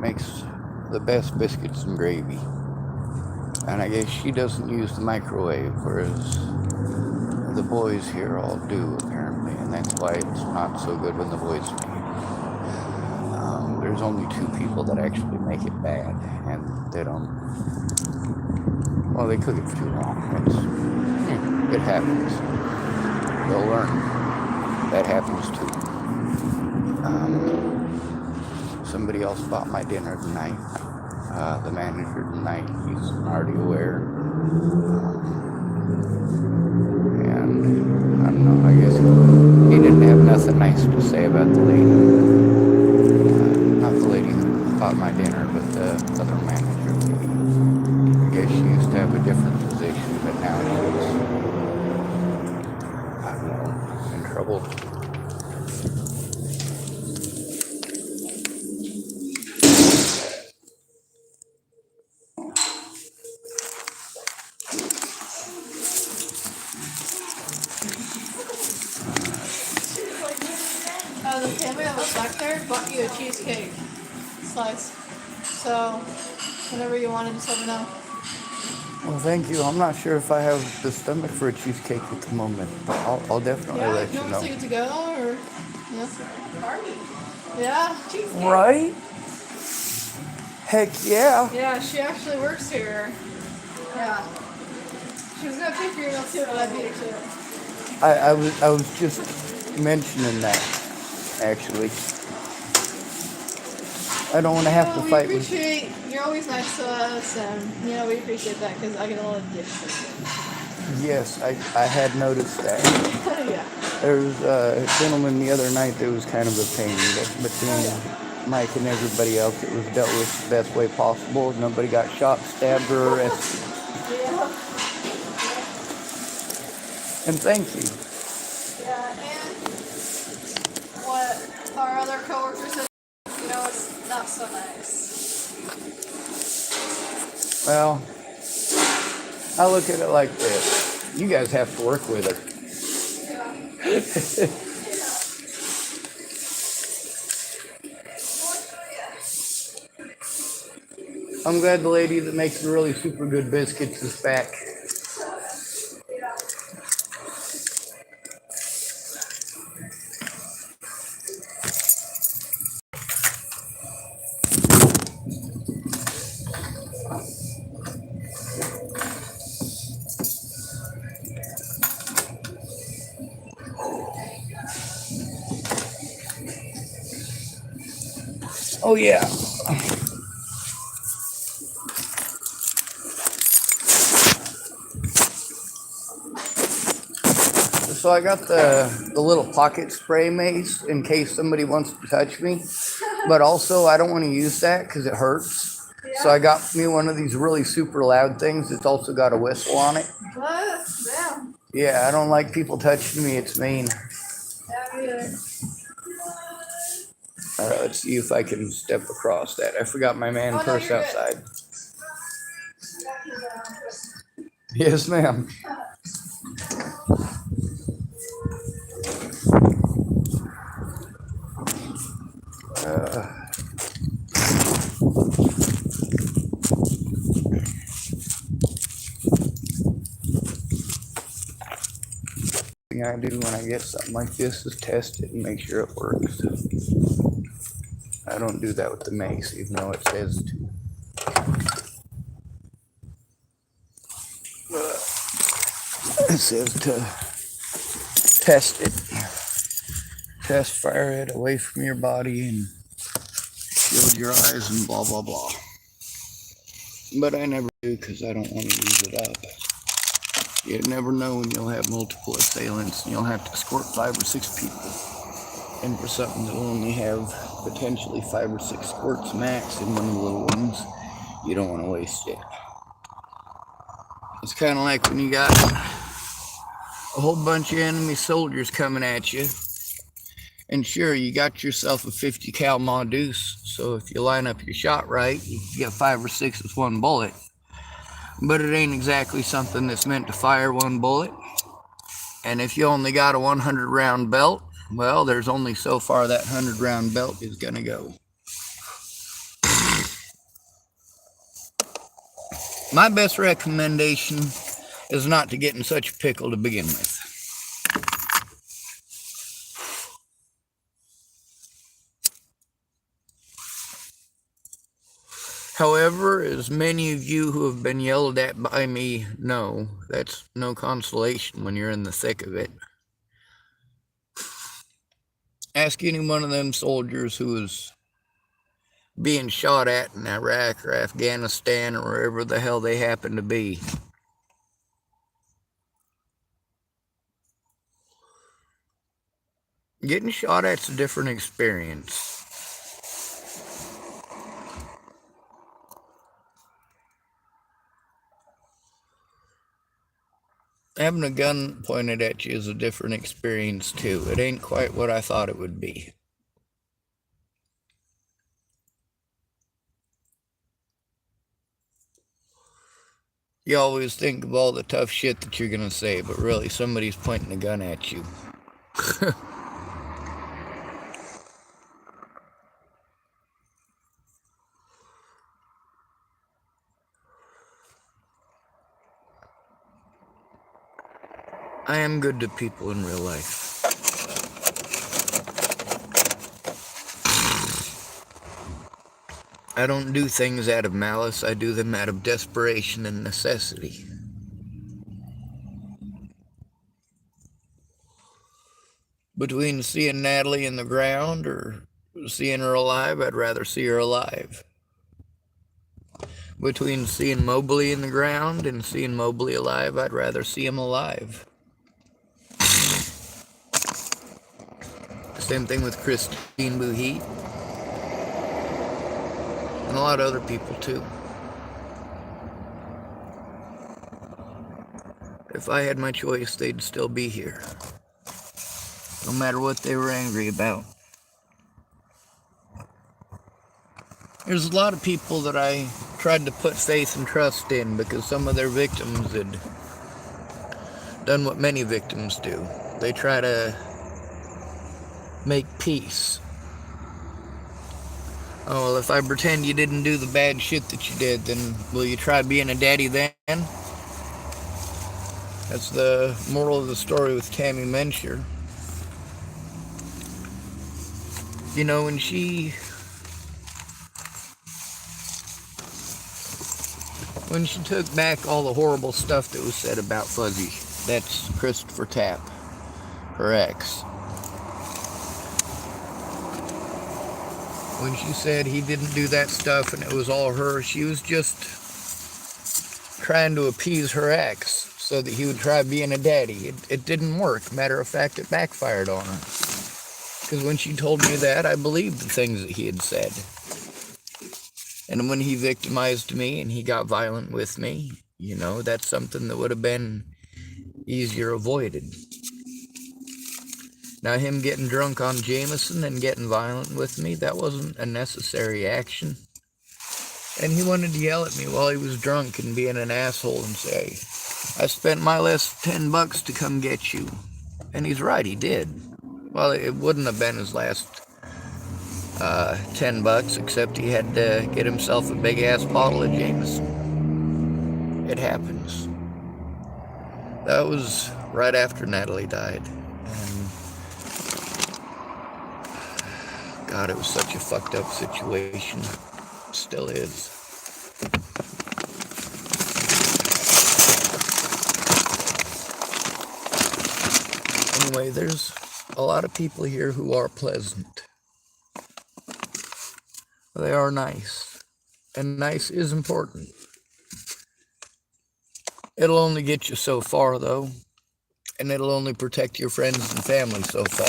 makes the best biscuits and gravy. And I guess she doesn't use the microwave, whereas the boys here all do, apparently. And that's why it's not so good when the boys make it. There's only 2 people that actually make it bad, and they don't, well, they cook it for too long. It happens. They'll learn. That happens too. Somebody else bought my dinner tonight. The manager tonight, he's already aware. And I don't know, I guess he didn't have nothing nice to say about the lady. Not the lady that bought my dinner, but the other manager. I guess she used to have a different position, but now she's, I don't know, in trouble. The family that was back there bought you a cheesecake slice. So, whenever you want to, just let me know. Well, thank you. I'm not sure if I have the stomach for a cheesecake at the moment, but I'll definitely let you know. Yeah, you to go, or party. Yeah, cheesecake. Right? Heck yeah. Yeah, she actually works here. Yeah. She was gonna pay for your meal too, but I beat her to it. I was just mentioning that, actually. I don't want to have to fight with you. You're always nice to us, and we appreciate that because I get a lot of gifts. Yes, I had noticed that. Yeah. There was a gentleman the other night that was kind of a pain, but between Mike and everybody else, it was dealt with the best way possible. Nobody got shot, stabbed, or arrested. Yeah. And thank you. Yeah, and what our other coworkers said, it's not so nice. Well, I look at it like this. You guys have to work with her. Yeah. I'm glad the lady that makes the really super good biscuits is back. Oh yeah. So I got the little pocket spray mace in case somebody wants to touch me. But also I don't want to use that because it hurts. So I got me one of these really super loud things. It's also got a whistle on it. What? Damn. Yeah, I don't like people touching me. It's mean. Yeah, me either. Let's see if I can step across that. I forgot my man purse outside. Yes, ma'am. Thing I do when I get something like this is test it and make sure it works. I don't do that with the mace, even though it says to. It says to test it. Test fire it away from your body and shield your eyes and blah blah blah. But I never do because I don't want to use it up. You never know when you'll have multiple assailants and you'll have to escort 5 or 6 people. And for something that'll only have potentially 5 or 6 squirts max in one of the little ones, you don't want to waste it. It's kind of like when you got a whole bunch of enemy soldiers coming at you. And sure, you got yourself a 50 cal Ma Deuce, so if you line up your shot right, you can get 5 or 6 with one bullet. But it ain't exactly something that's meant to fire one bullet. And if you only got a 100 round belt, well, there's only so far that 100 round belt is gonna go. My best recommendation is not to get in such a pickle to begin with. However, as many of you who have been yelled at by me know, that's no consolation when you're in the thick of it. Ask any one of them soldiers who was being shot at in Iraq or Afghanistan or wherever the hell they happen to be. Getting shot at's a different experience. Having a gun pointed at you is a different experience too. It ain't quite what I thought it would be. You always think of all the tough shit that you're gonna say, but really somebody's pointing a gun at you. I am good to people in real life. I don't do things out of malice, I do them out of desperation and necessity. Between seeing Natalie in the ground or seeing her alive, I'd rather see her alive. Between seeing Mobley in the ground and seeing Mobley alive, I'd rather see him alive. Same thing with Christine Bouhit. And a lot of other people too. If I had my choice, they'd still be here. No matter what they were angry about. There's a lot of people that I tried to put faith and trust in because some of their victims had done what many victims do. They try to make peace. Oh, well, if I pretend you didn't do the bad shit that you did, then will you try being a daddy then? That's the moral of the story with Tammy Mensher. You know, when she took back all the horrible stuff that was said about Fuzzy, that's Christopher Tapp, her ex. When she said he didn't do that stuff and it was all her, she was just trying to appease her ex so that he would try being a daddy. It didn't work. Matter of fact, it backfired on her. Because when she told me that, I believed the things that he had said. And when he victimized me and he got violent with me, you know, that's something that would have been easier avoided. Now, him getting drunk on Jameson and getting violent with me, that wasn't a necessary action. And he wanted to yell at me while he was drunk and being an asshole and say, I spent my last $10 to come get you. And he's right, he did. Well, it wouldn't have been his last $10, except he had to get himself a big-ass bottle of Jameson. It happens. That was right after Natalie died. And God, it was such a fucked up situation. Still is. Anyway, there's a lot of people here who are pleasant. They are nice. And nice is important. It'll only get you so far, though. And it'll only protect your friends and family so far.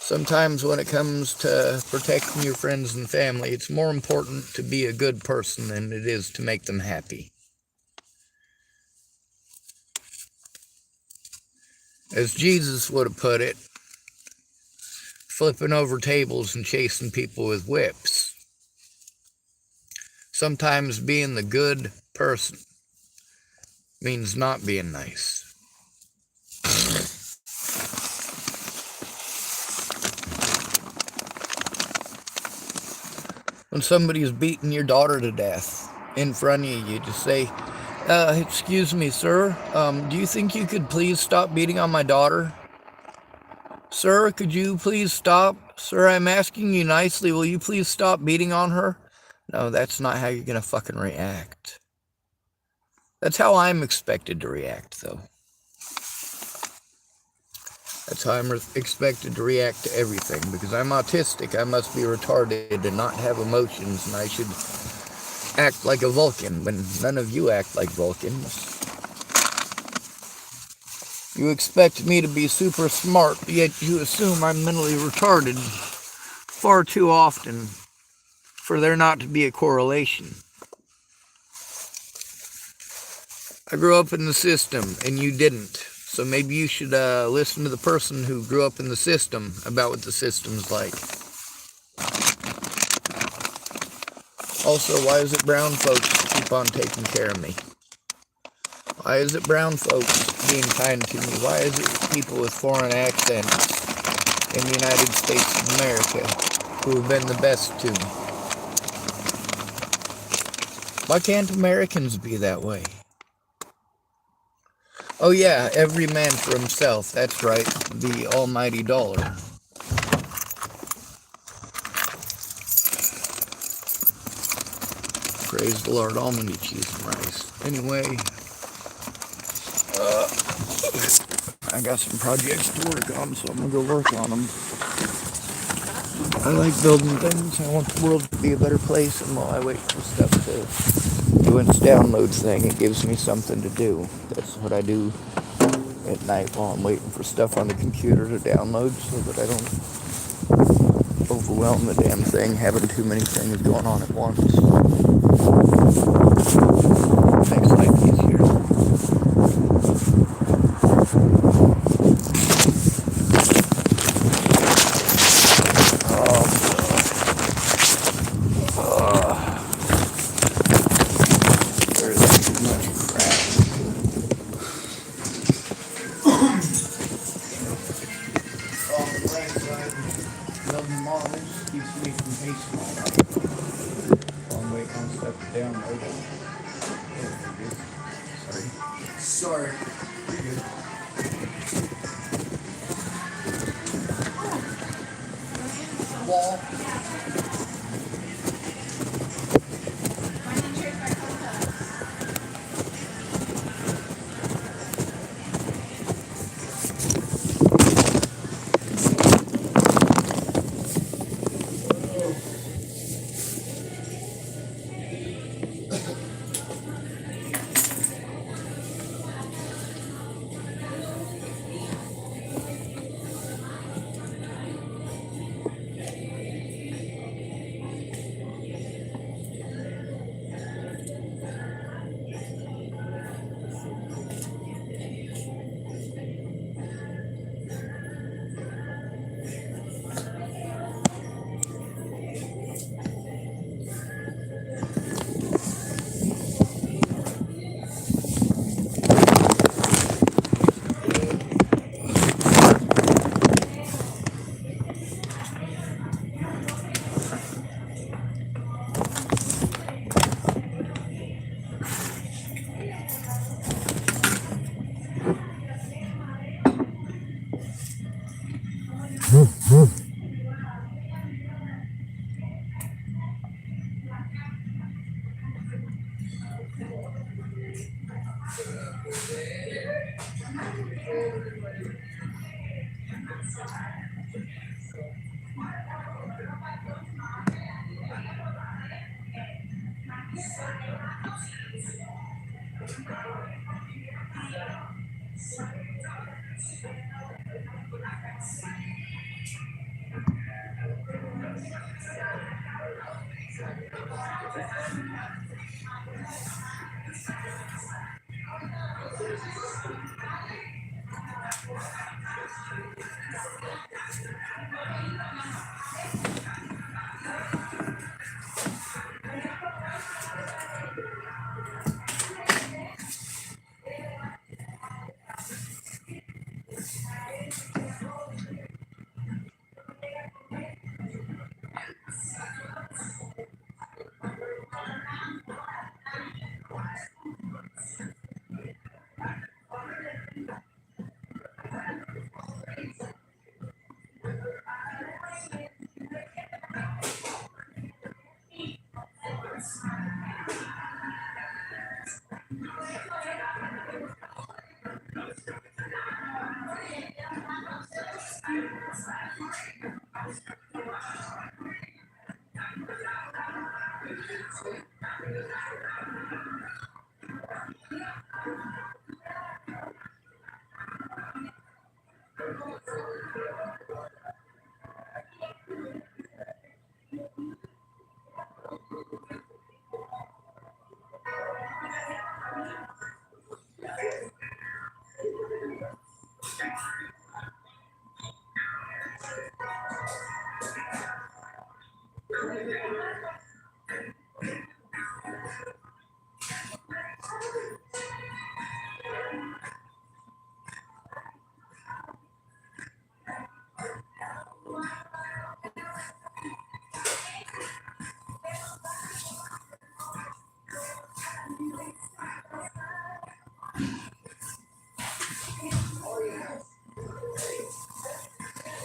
Sometimes when it comes to protecting your friends and family, it's more important to be a good person than it is to make them happy. As Jesus would have put it, flipping over tables and chasing people with whips. Sometimes being the good person means not being nice. When somebody is beating your daughter to death in front of you, you just say, excuse me, sir, do you think you could please stop beating on my daughter? Sir, could you please stop? Sir, I'm asking you nicely, will you please stop beating on her? No, that's not how you're gonna fucking react. That's how I'm expected to react, though. That's how I'm expected to react to everything. Because I'm autistic, I must be retarded and not have emotions, and I should act like a Vulcan when none of you act like Vulcans. You expect me to be super smart, yet you assume I'm mentally retarded far too often for there not to be a correlation. I grew up in the system, and you didn't. So maybe you should listen to the person who grew up in the system about what the system's like. Also, why is it brown folks keep on taking care of me? Why is it brown folks being kind to me? Why is it people with foreign accents in the United States of America who have been the best to me? Why can't Americans be that way? Oh yeah, every man for himself. That's right, the almighty dollar. Praise the Lord, almond cheese and rice. Anyway, I got some projects to work on, so I'm gonna go work on them. I like building things. I want the world to be a better place, and while I wait for stuff to do its download thing, it gives me something to do. That's what I do at night while I'm waiting for stuff on the computer to download, so that I don't overwhelm the damn thing, having too many things going on at once. Makes life easier. There's too much crap. On the right side, loving models keeps me from pasting all right. While I'm waiting on stuff to download. Oh, sorry. Sorry. You're good. Wall.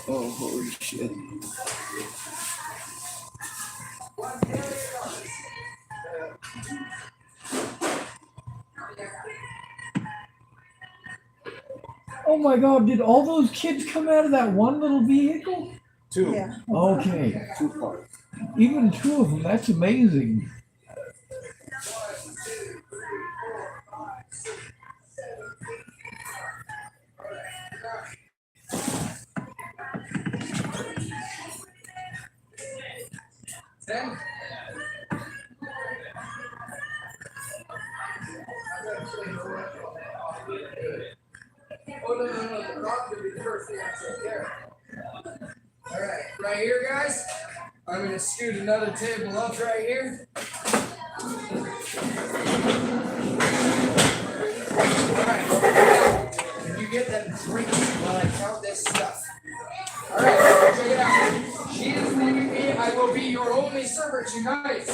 Oh, holy shit. Oh my God, did all those kids come out of that one little vehicle? Two. Yeah. Okay, 2 cars. even two of them, that's amazing. Ten. Oh, no, the rock will be the first thing I take care of. All right, right here, guys. I'm going to scoot another table up right here. All right, can you get them drinks while I count this stuff? All right, check it out. She is leaving me. I will be your only server tonight.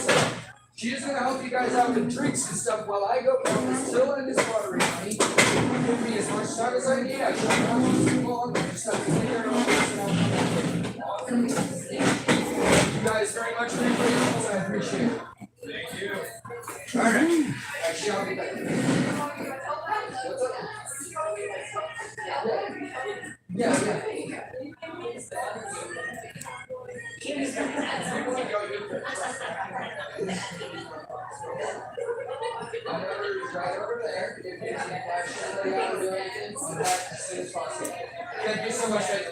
She is going to help you guys out with drinks and stuff while I go count this fill and this watering money. Give me as much time as I need. I don't want to too long. I just have to clear it all this and I'll come back. Thank you guys very much for your patience. I appreciate it. Thank you. All right. Actually, I'll be back. What's up? Yeah. Right over there. If you need actually do anything, I'm back as soon as possible. Thank you so much, guys.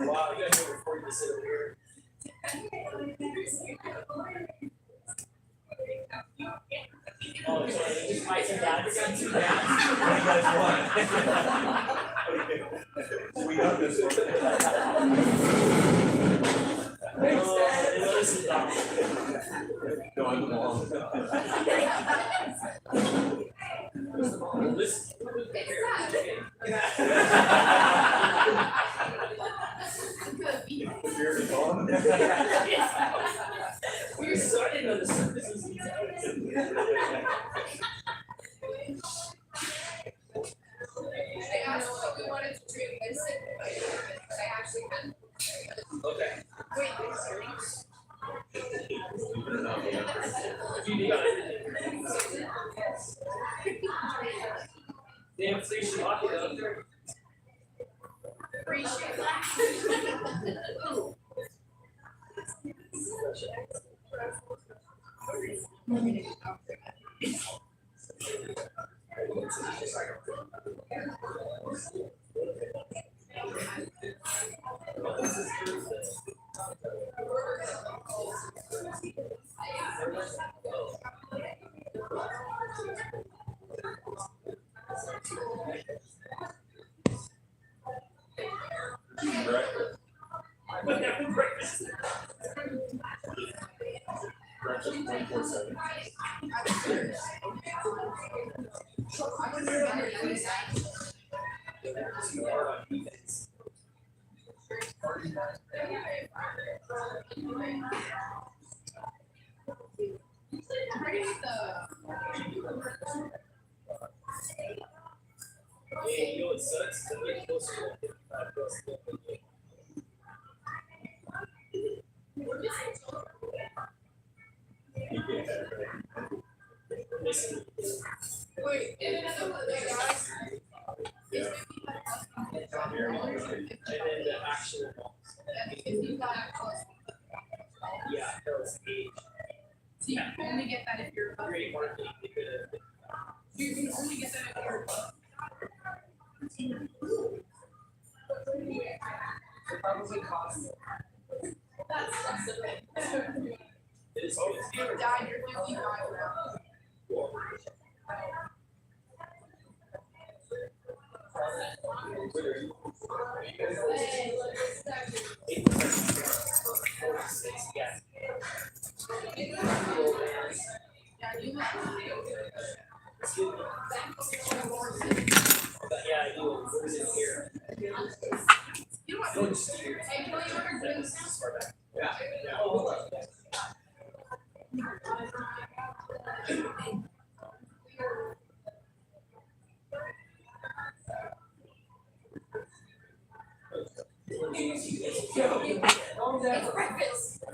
Wow, you guys are recording this over here. Oh, so just my two dads. Two dads. What do you guys want? We got this one. Thanks, Dad. No, I'm the mom. We're starting on the surfaces. They asked what we wanted to drink. I said, I actually can. Okay. Wait, there's drinks. Damn, so you should lock it up there. Appreciate that. So you can only get that if you're great marketing. You can only get that if you're probably cost. That's the thing. It's always if you died, you're 55 now. It's breakfast.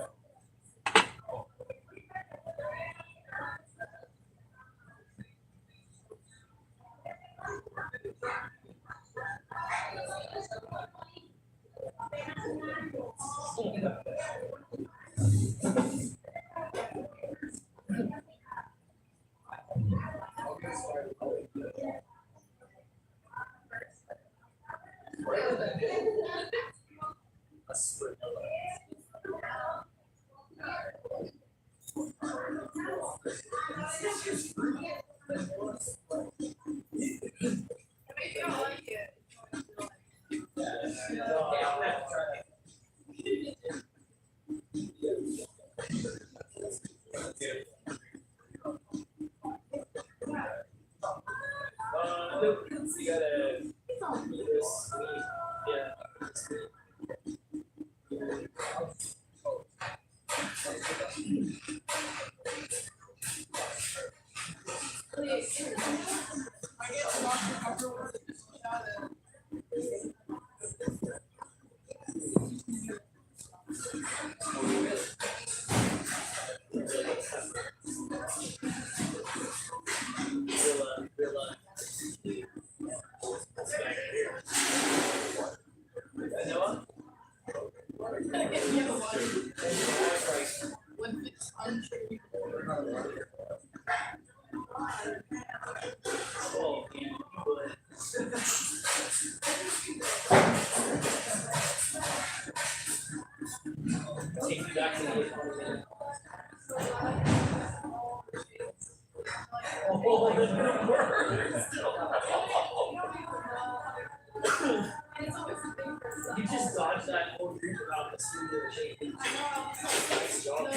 You just dodged that whole dream about the studio shaking. Nice job.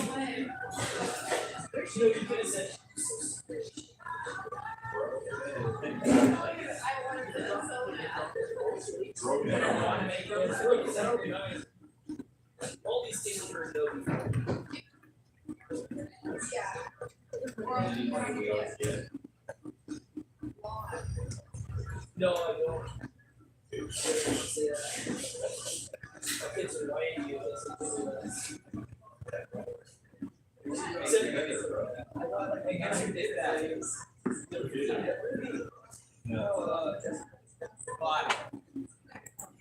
You know, you could have said. All these things are no. No, I don't. My kids are white. I guess you did that. No,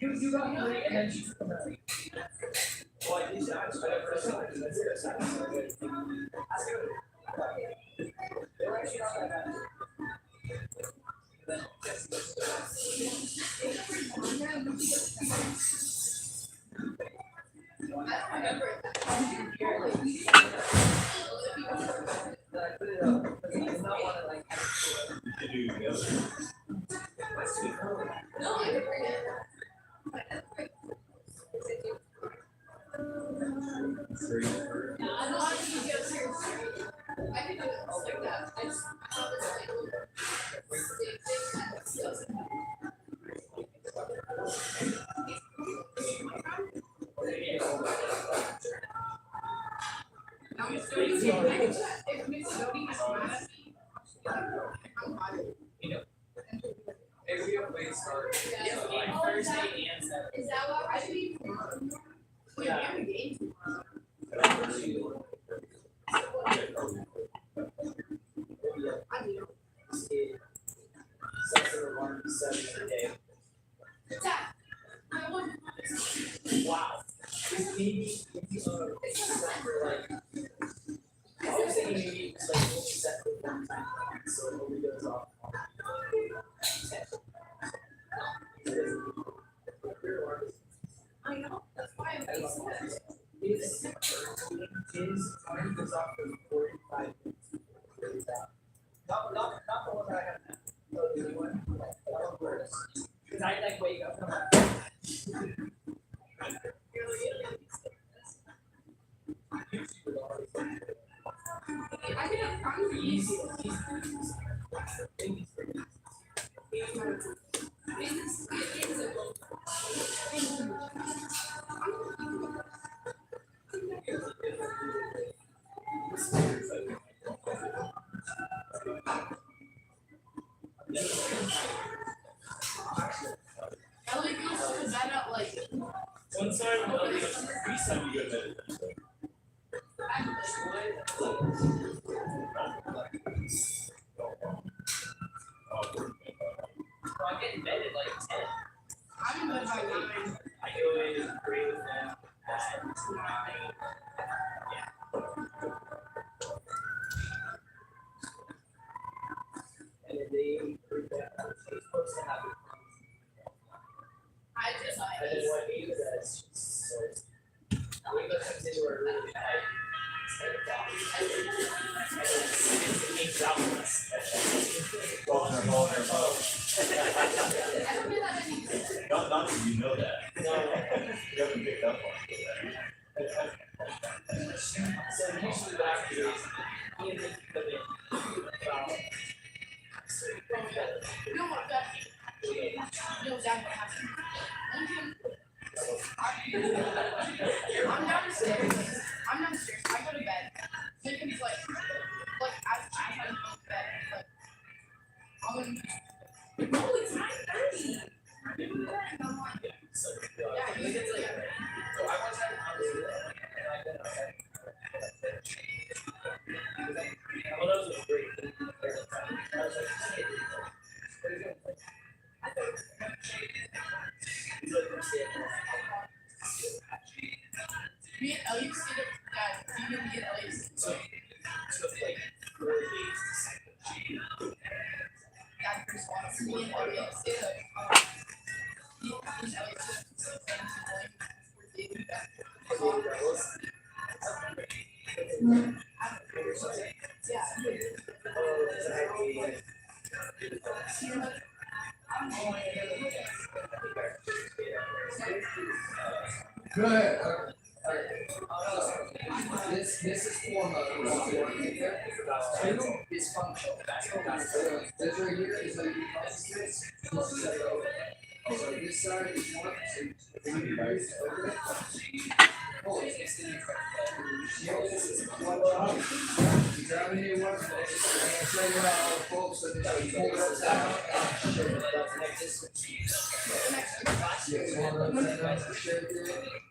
but you got three and then she's come out. Well, I did that. I never saw it. That's it. Ask her. They're actually not that bad. Is that what I mean? Yeah. Wow. Maybe I was thinking maybe it's like only set for one time, so nobody goes off. I know, that's why I'm basing His time goes off for 45 minutes. Not the one that I have now. The new one. That one works. Because I like wake up and I'm like, I think I'm probably easy. Ellie goes to bed at like One side and the other, each time you go to bed. I get in bed at like 10. I'm in bed by 9. I go in and pray with them at 9. And then they they're supposed to have it. I just And then what Ava does, she's so Ava comes into her room at 10 o'clock. And then sneaks out with us. On her phone. I don't do that anymore. Not that you know that. No. You haven't picked up on it. So usually what happens is he and Nikki come in about You know what that you know exactly what happened. I'm downstairs. I go to bed. Lincoln's like as I go to bed, he's like, no, it's 9:30. And I'm like, yeah, you get like, so I was having a conversation and I then okay. Well, that was a great thing. I was like, hey, what are you doing? He's like, I'm staying home. me and Ellie stayed up, yeah, me and Ellie So it took like 4 days to cycle. dad first wants me and Ellie stayed up. Me and Ellie stayed up for dating that. Okay, girls. Yeah. Oh, is that the Good. This is hormone. Two is functional. This right here is like so this side is one. So you use over it. Oh, it's in you grab a new one, and show you how folks so that you pull it down and show it up like this. Yes, one of them that show it.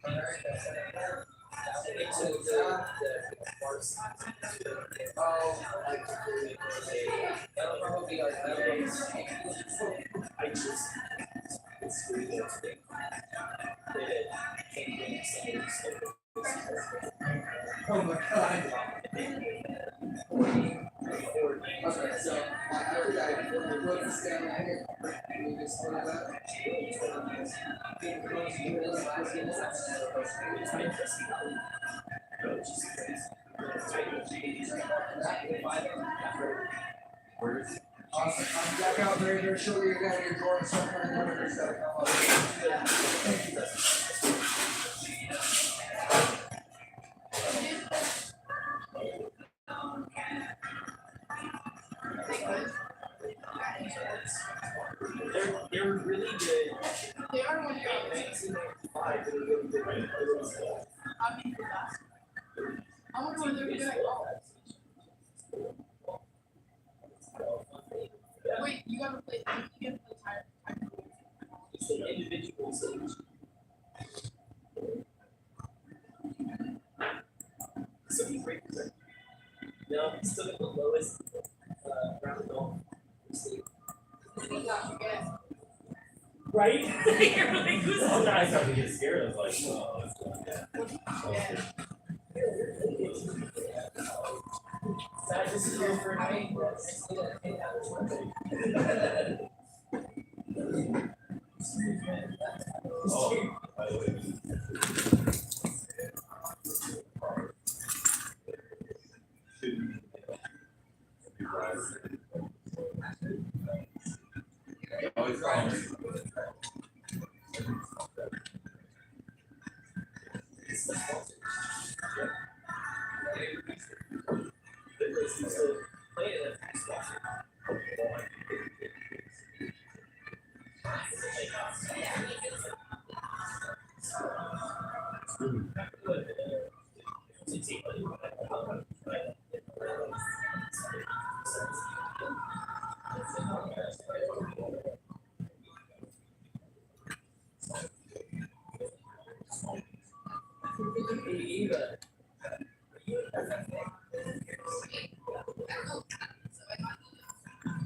Alright, that's it. Oh, that'll probably be like I just it's really good. oh my god. Awesome. Back out very, very shortly. You're down your door and stuff. They're really good. They are when you're out there. I'll be the best. I wonder what they're doing. Wait, you gotta play tire. It's an individual solution. So he breaks it. No, he's still at the lowest round goal. Right? You're like, who's Oh, I started to get scared. I was like, oh, that just here for a night? oh, by the way. Always fine.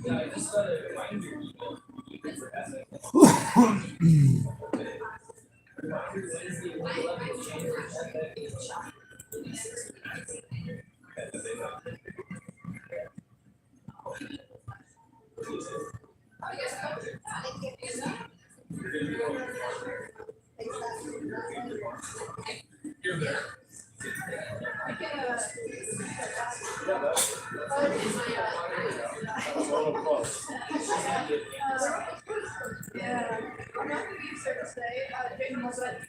Yeah, I just got a reminder email. Wednesday, 11th January. You're there. I get a. Yeah, I'm not gonna be there today. Jason was at.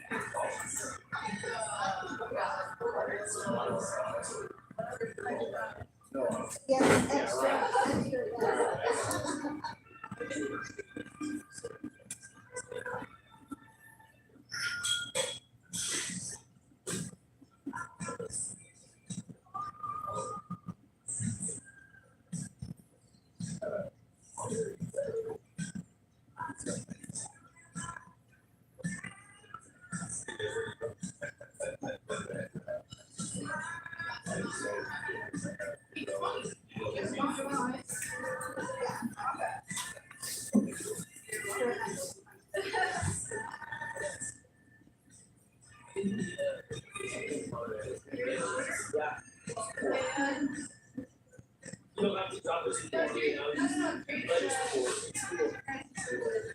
You don't have to drop this in the morning, I'll just register for it. It's cool.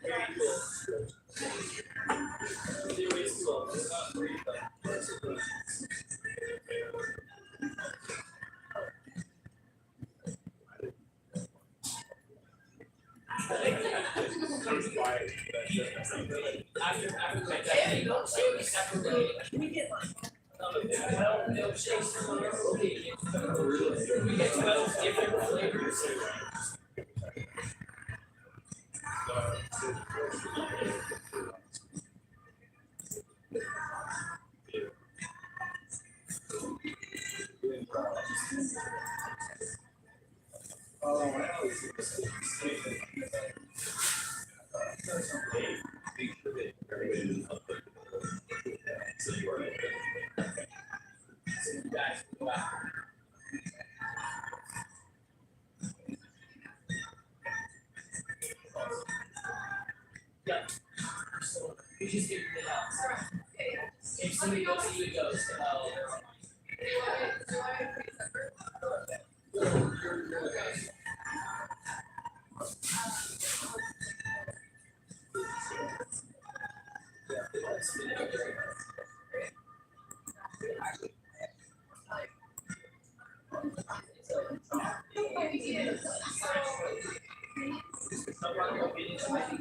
Very cool. It is cool. It's not free, but it's cool. After we get like 12 milkshakes, we get 12 different flavors. Yeah. So we just figured it out. If somebody else even goes, Okay.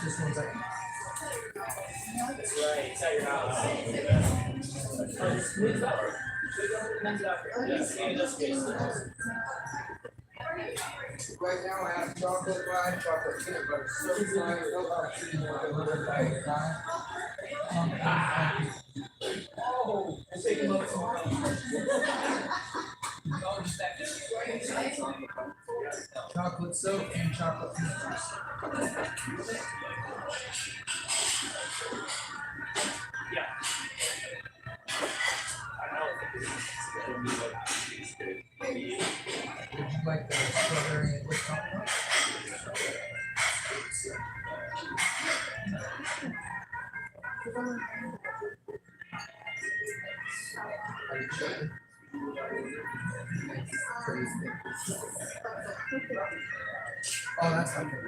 Just one second. That's right. It's at your house. Right now I have chocolate pie, chocolate peanut butter syrup pie, chocolate pie, pie. Oh, I think you love tomorrow. Chocolate soap and chocolate peanut butter. Would you like the strawberry and whipped chocolate? Are you sure? Oh, that's not good.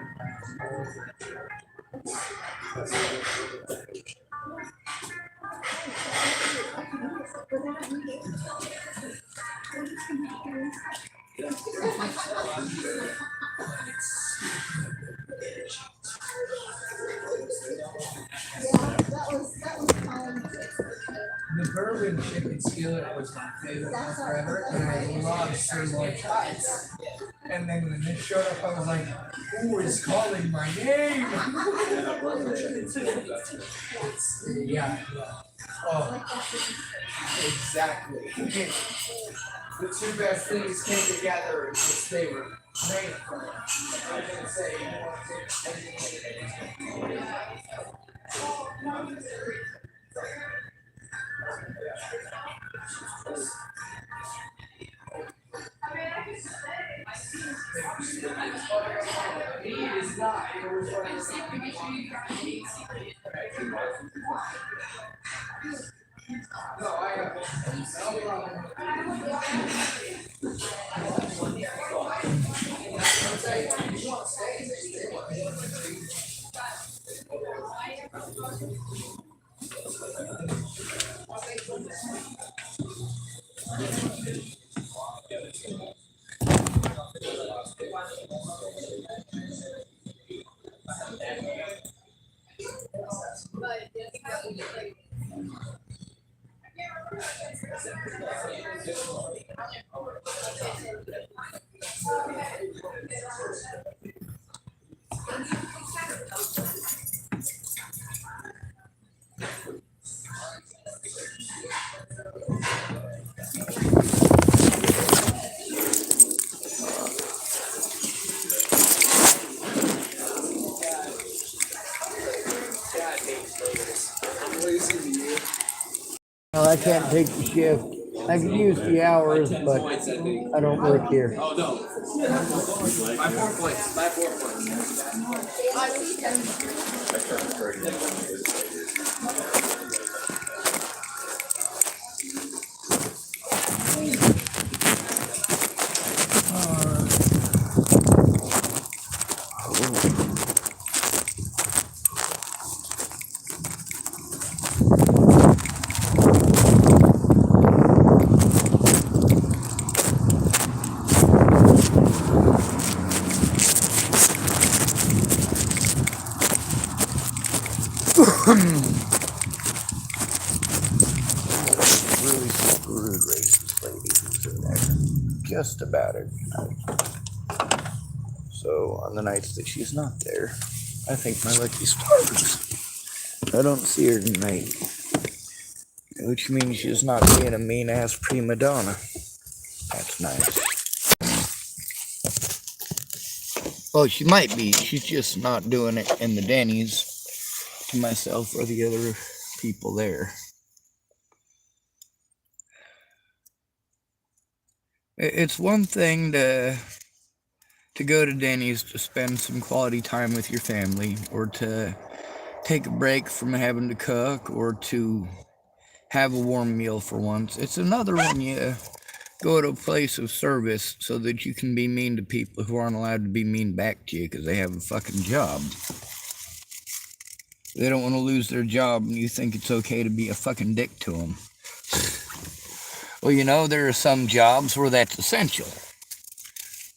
The bourbon chicken skillet was my favorite one forever, and I love sirloin chops. And then when this showed up, I was like, "Who is calling my name?" Yeah. Oh, exactly. The two best things came together because they were made for it. I was gonna say, you want He is not. It was no, I have no problem. I'm saying, if you want to stay, stay. Well, I can't take the shift. I could use the hours, but I don't work here. Oh, no. Buy 4 plates. Buy 4 plates. Really screwed racist lady who's in there. Just about it. So on the nights that she's not there, I think my lucky stars. I don't see her tonight, which means she's not being a mean ass prima donna. That's nice. Well, she might be. She's just not doing it in the Dennys to myself or the other people there. It's one thing to to go to Denny's to spend some quality time with your family, or to take a break from having to cook, or to have a warm meal for once. It's another when you go to a place of service so that you can be mean to people who aren't allowed to be mean back to you because they have a fucking job. They don't want to lose their job, and you think it's okay to be a fucking dick to them. Well, you know, there are some jobs where that's essential.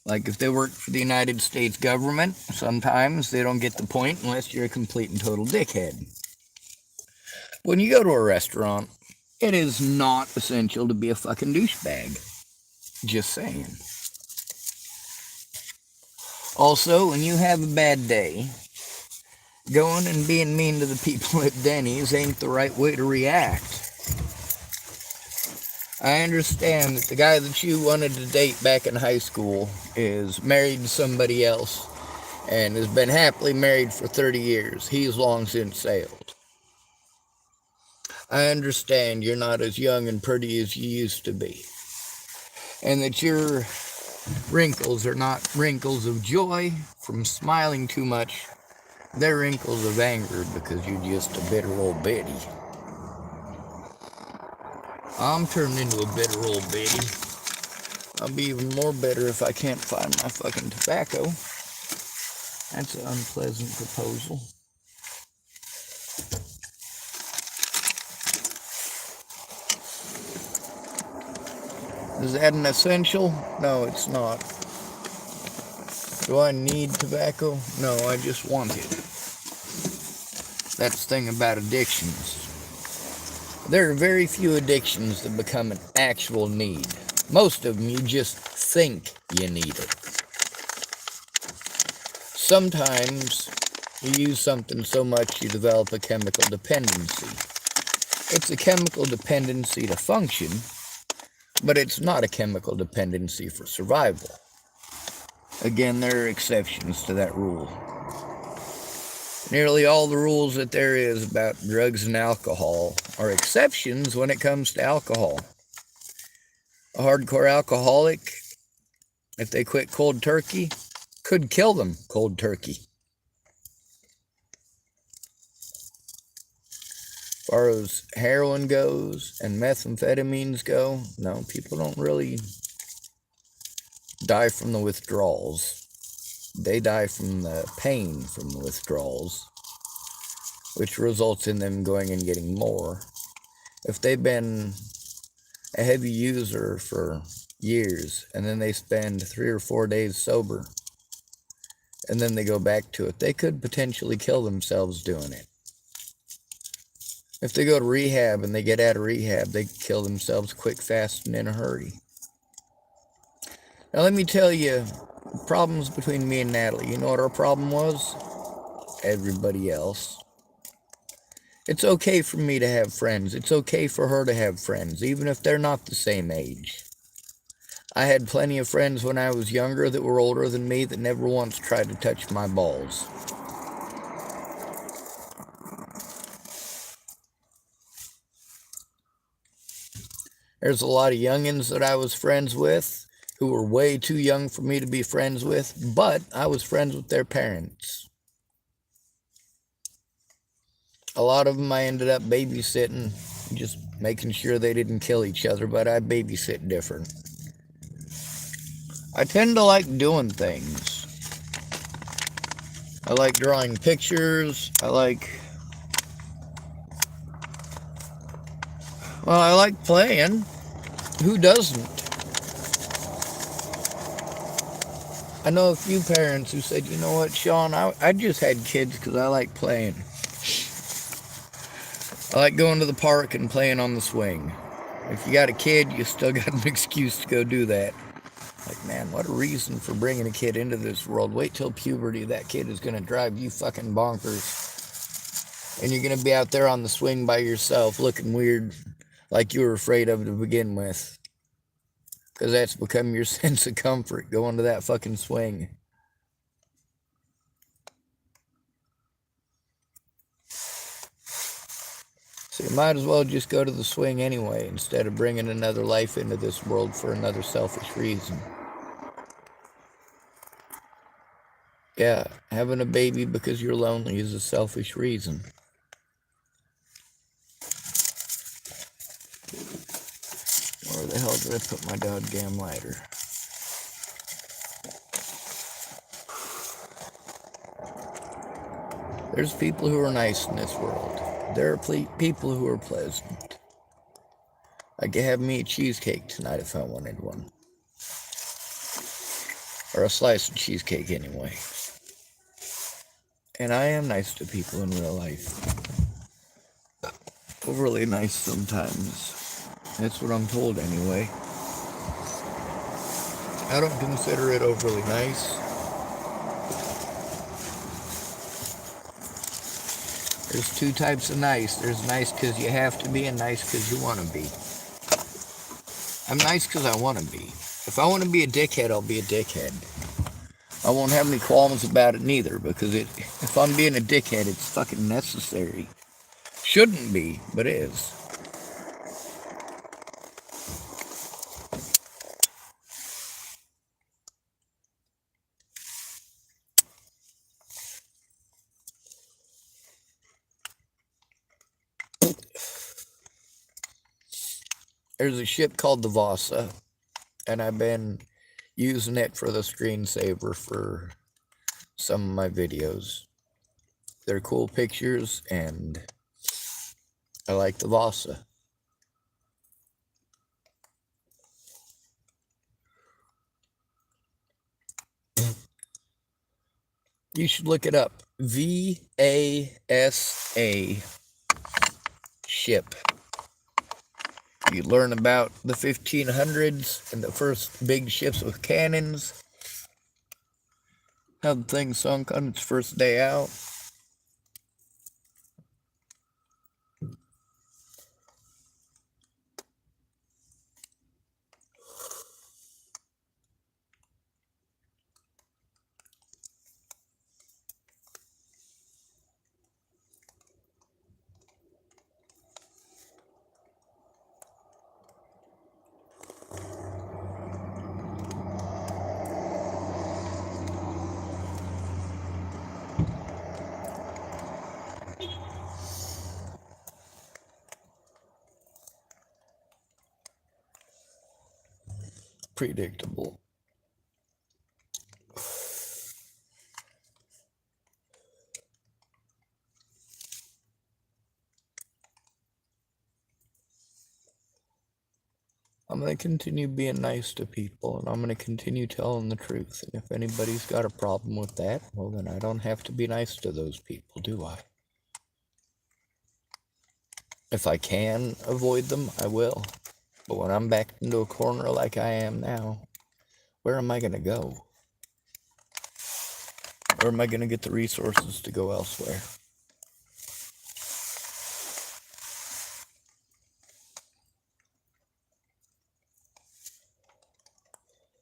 Like if they work for the United States government, sometimes they don't get the point unless you're a complete and total dickhead. When you go to a restaurant, it is not essential to be a fucking douchebag. Just saying. Also, when you have a bad day, going and being mean to the people at Dennys ain't the right way to react. I understand that the guy that you wanted to date back in high school is married to somebody else and has been happily married for 30 years. He's long since sailed. I understand you're not as young and pretty as you used to be, and that your wrinkles are not wrinkles of joy from smiling too much. They're wrinkles of anger because you're just a bitter old biddy. I'm turning into a bitter old biddy. I'll be even more bitter if I can't find my fucking tobacco. That's an unpleasant proposal. Is that an essential? No, it's not. Do I need tobacco? No, I just want it. That's the thing about addictions. There are very few addictions that become an actual need. Most of them you just think you need it. Sometimes you use something so much you develop a chemical dependency. It's a chemical dependency to function, but it's not a chemical dependency for survival. Again, there are exceptions to that rule. Nearly all the rules that there is about drugs and alcohol are exceptions when it comes to alcohol. A hardcore alcoholic, if they quit cold turkey, could kill them cold turkey. As far as heroin goes and methamphetamines go, no, people don't really die from the withdrawals. They die from the pain from the withdrawals, which results in them going and getting more. If they've been a heavy user for years, and then they spend 3 or 4 days sober, and then they go back to it, they could potentially kill themselves doing it. If they go to rehab and they get out of rehab, they kill themselves quick, fast, and in a hurry. Now let me tell you, problems between me and Natalie. You know what our problem was? Everybody else. It's okay for me to have friends. It's okay for her to have friends, even if they're not the same age. I had plenty of friends when I was younger that were older than me that never once tried to touch my balls. There's a lot of youngins that I was friends with who were way too young for me to be friends with, but I was friends with their parents. A lot of them I ended up babysitting, just making sure they didn't kill each other, but I babysit different. I tend to like doing things. I like drawing pictures. I like playing. Who doesn't? I know a few parents who said, you know what, Sean, I just had kids because I like playing. I like going to the park and playing on the swing. If you got a kid, you still got an excuse to go do that. Like, man, what a reason for bringing a kid into this world. Wait till puberty. That kid is going to drive you fucking bonkers. And you're going to be out there on the swing by yourself looking weird like you were afraid of to begin with. Because that's become your sense of comfort, going to that fucking swing. So you might as well just go to the swing anyway, instead of bringing another life into this world for another selfish reason. Yeah, having a baby because you're lonely is a selfish reason. Where the hell did I put my goddamn lighter? There's people who are nice in this world. There are people who are pleasant. I could have me a cheesecake tonight if I wanted one. Or a slice of cheesecake anyway. And I am nice to people in real life. Overly nice sometimes. That's what I'm told anyway. I don't consider it overly nice. There's two types of nice. There's nice because you have to be and nice because you want to be. I'm nice because I want to be. If I want to be a dickhead, I'll be a dickhead. I won't have any qualms about it neither, because if I'm being a dickhead, it's fucking necessary. Shouldn't be, but is. There's a ship called the Vasa, and I've been using it for the screensaver for some of my videos. They're cool pictures, and I like the Vasa. You should look it up. VASA ship. You learn about the 1500s and the first big ships with cannons. How the thing sunk on its first day out. Predictable. I'm going to continue being nice to people, and I'm going to continue telling the truth. And if anybody's got a problem with that, well, then I don't have to be nice to those people, do I? If I can avoid them, I will. But when I'm backed into a corner like I am now, where am I going to go? Where am I going to get the resources to go elsewhere?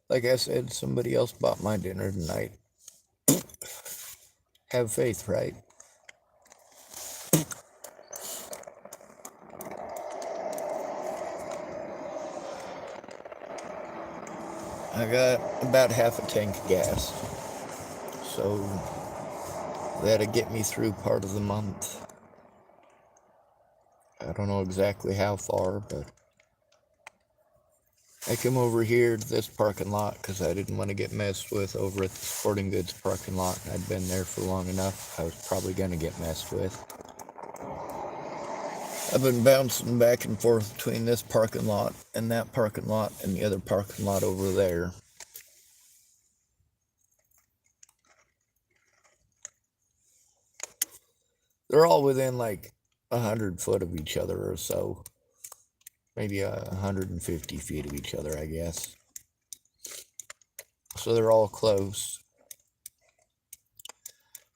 Like I said, somebody else bought my dinner tonight. Have faith, right? I got about half a tank of gas. So that'll get me through part of the month. I don't know exactly how far, but I come over here to this parking lot because I didn't want to get messed with over at the sporting goods parking lot. I'd been there for long enough. I was probably going to get messed with. I've been bouncing back and forth between this parking lot and that parking lot and the other parking lot over there. They're all within like 100 foot of each other or so. Maybe 150 feet of each other, I guess. So they're all close.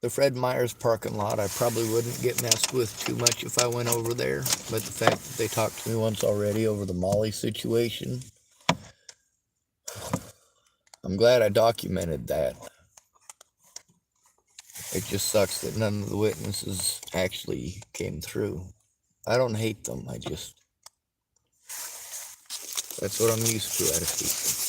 The Fred Meyer's parking lot, I probably wouldn't get messed with too much if I went over there. But the fact that they talked to me once already over the Molly situation, I'm glad I documented that. It just sucks that none of the witnesses actually came through. I don't hate them, that's what I'm used to out of people.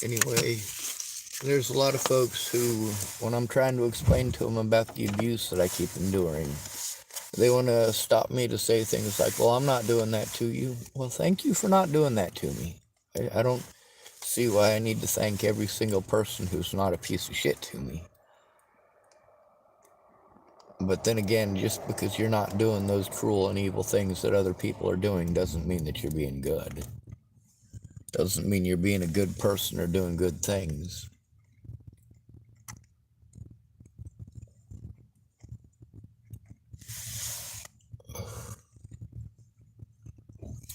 Anyway, there's a lot of folks who, when I'm trying to explain to them about the abuse that I keep enduring, they want to stop me to say things like, well, I'm not doing that to you. Well, thank you for not doing that to me. I don't see why I need to thank every single person who's not a piece of shit to me. But then again, just because you're not doing those cruel and evil things that other people are doing doesn't mean that you're being good. Doesn't mean you're being a good person or doing good things.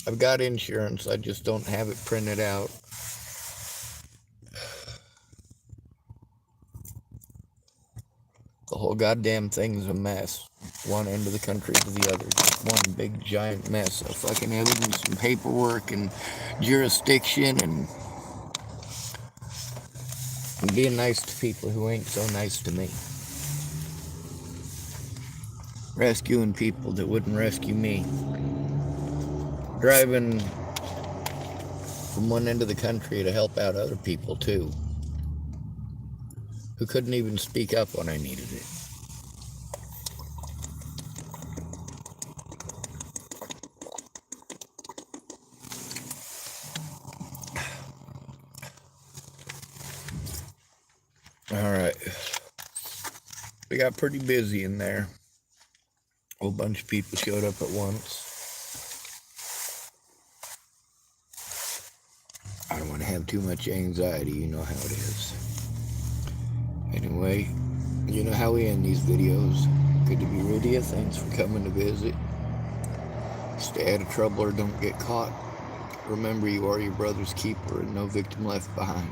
I've got insurance, I just don't have it printed out. The whole goddamn thing's a mess. One end of the country to the other. Just one big giant mess of fucking evidence and paperwork and jurisdiction and being nice to people who ain't so nice to me. Rescuing people that wouldn't rescue me. Driving from one end of the country to help out other people too, who couldn't even speak up when I needed it. Alright. We got pretty busy in there. A whole bunch of people showed up at once. I don't want to have too much anxiety, you know how it is. Anyway, you know how we end these videos. Good to be with you. Thanks for coming to visit. Stay out of trouble or don't get caught. Remember, you are your brother's keeper and no victim left behind.